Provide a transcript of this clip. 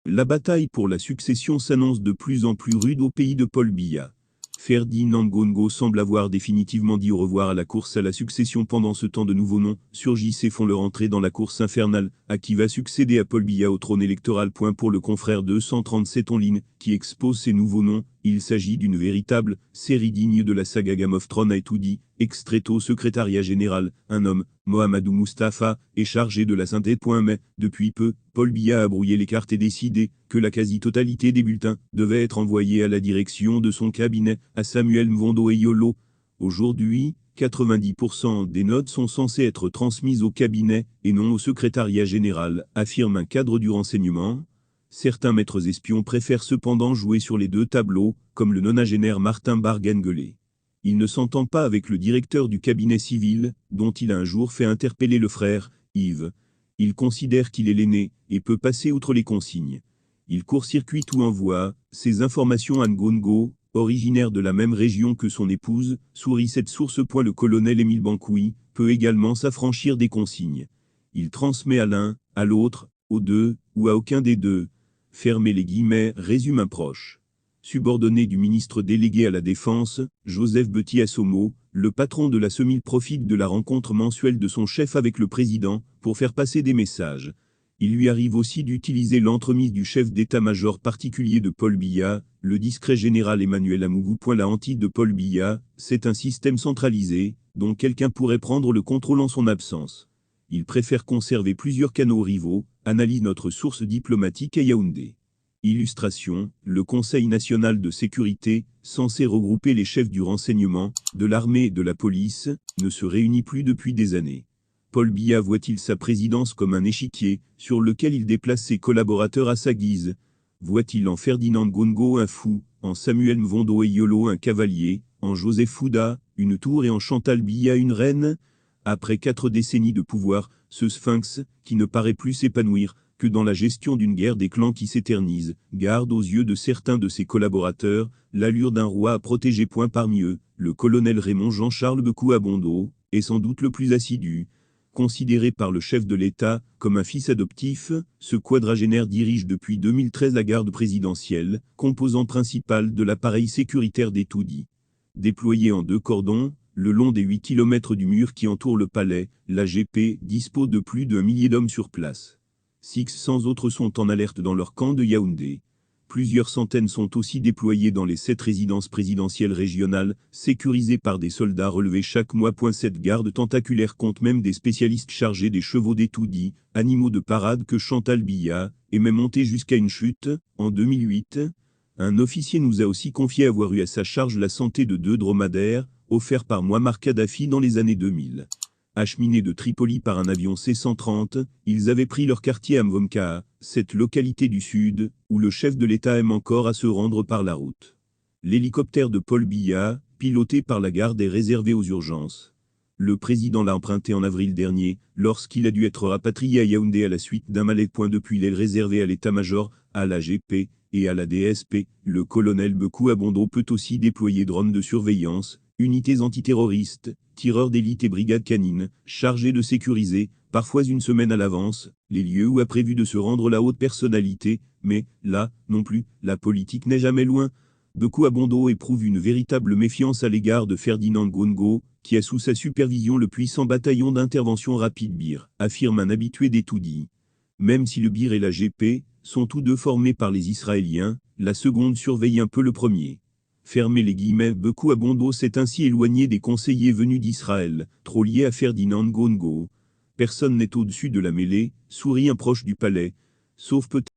La bataille pour la succession s'annonce de plus en plus rude au pays de Paul Biya. Ferdinand Ngongo semble avoir définitivement dit au revoir à la course à la succession. Pendant ce temps, de nouveaux noms surgissent et font leur entrée dans la course infernale. À qui va succéder à Paul Biya au trône électoral? Pour le confrère 237 en ligne, qui expose ces nouveaux noms, il s'agit d'une véritable série digne de la saga Game of Thrones. A tout dit, extrait au secrétariat général, un homme, Mohamedou Mustafa, est chargé de la synthèse. Mais, depuis peu, Paul Biya a brouillé les cartes et décidé que la quasi-totalité des bulletins devait être envoyée à la direction de son cabinet, à Samuel Mvondo Eyolo. Aujourd'hui, 90% des notes sont censées être transmises au cabinet et non au secrétariat général, affirme un cadre du renseignement. Certains maîtres espions préfèrent cependant jouer sur les deux tableaux, comme le nonagénaire Martin Bargengelé. Il ne s'entend pas avec le directeur du cabinet civil, dont il a un jour fait interpeller le frère, Yves. Il considère qu'il est l'aîné et peut passer outre les consignes. Il court-circuite ou envoie ces informations à Ngongo, originaire de la même région que son épouse, sourit cette source. Le colonel Émile Bankoui peut également s'affranchir des consignes. Il transmet à l'un, à l'autre, aux deux, ou à aucun des deux. Fermez les guillemets, résume un proche. Subordonné du ministre délégué à la Défense, Joseph Betty-Assomo, le patron de la SEMIL profite de la rencontre mensuelle de son chef avec le président pour faire passer des messages. Il lui arrive aussi d'utiliser l'entremise du chef d'état-major particulier de Paul Biya, le discret général Emmanuel Amougou. La hantise de Paul Biya, c'est un système centralisé, dont quelqu'un pourrait prendre le contrôle en son absence. Il préfère conserver plusieurs canaux rivaux, analyse notre source diplomatique à Yaoundé. Illustration, le Conseil national de sécurité, censé regrouper les chefs du renseignement, de l'armée et de la police, ne se réunit plus depuis des années. Paul Biya voit-il sa présidence comme un échiquier, sur lequel il déplace ses collaborateurs à sa guise? Voit-il en Ferdinand Ngongo un fou, en Samuel Mvondo Eyolo un cavalier, en Joseph Fouda, une tour et en Chantal Biya une reine? Après 4 décennies de pouvoir, ce sphinx, qui ne paraît plus s'épanouir que dans la gestion d'une guerre des clans qui s'éternise, garde aux yeux de certains de ses collaborateurs l'allure d'un roi à protéger. Parmi eux, le colonel Raymond Jean-Charles Bekou-Abondo est sans doute le plus assidu. Considéré par le chef de l'État comme un fils adoptif, ce quadragénaire dirige depuis 2013 la garde présidentielle, composant principal de l'appareil sécuritaire des Toudis. Déployé en 2 cordons, le long des 8 km du mur qui entoure le palais, l'AGP dispose de plus d'1 millier d'hommes sur place. 600 autres sont en alerte dans leur camp de Yaoundé. Plusieurs centaines sont aussi déployées dans les 7 résidences présidentielles régionales, sécurisées par des soldats relevés chaque mois. Cette garde tentaculaire compte même des spécialistes chargés des chevaux des Toudis, animaux de parade que Chantal Biya, est même monté jusqu'à une chute. En 2008, un officier nous a aussi confié avoir eu à sa charge la santé de 2 dromadaires, offerts par Muammar Kadhafi dans les années 2000. Acheminés de Tripoli par un avion C-130, ils avaient pris leur quartier à Mvomka, cette localité du sud, où le chef de l'État aime encore à se rendre par la route. L'hélicoptère de Paul Biya, piloté par la garde, est réservé aux urgences. Le président l'a emprunté en avril dernier, lorsqu'il a dû être rapatrié à Yaoundé à la suite d'un malaise. Depuis l'aile réservée à l'état-major, à l'AGP et à la DSP, le colonel Bekou-Abondo peut aussi déployer drones de surveillance, unités antiterroristes, tireurs d'élite et brigades canines, chargés de sécuriser, parfois une semaine à l'avance, les lieux où a prévu de se rendre la haute personnalité. Mais, là, non plus, la politique n'est jamais loin. Bekou-Abondo éprouve une véritable méfiance à l'égard de Ferdinand Ngongo, qui a sous sa supervision le puissant bataillon d'intervention rapide BIR, affirme un habitué des Toudis. Même si le BIR et la GP sont tous deux formés par les Israéliens, la seconde surveille un peu le premier. Fermez les guillemets, Bekou-Abondo s'est ainsi éloigné des conseillers venus d'Israël, trop liés à Ferdinand Ngongo. Personne n'est au-dessus de la mêlée, sourit un proche du palais, sauf peut-être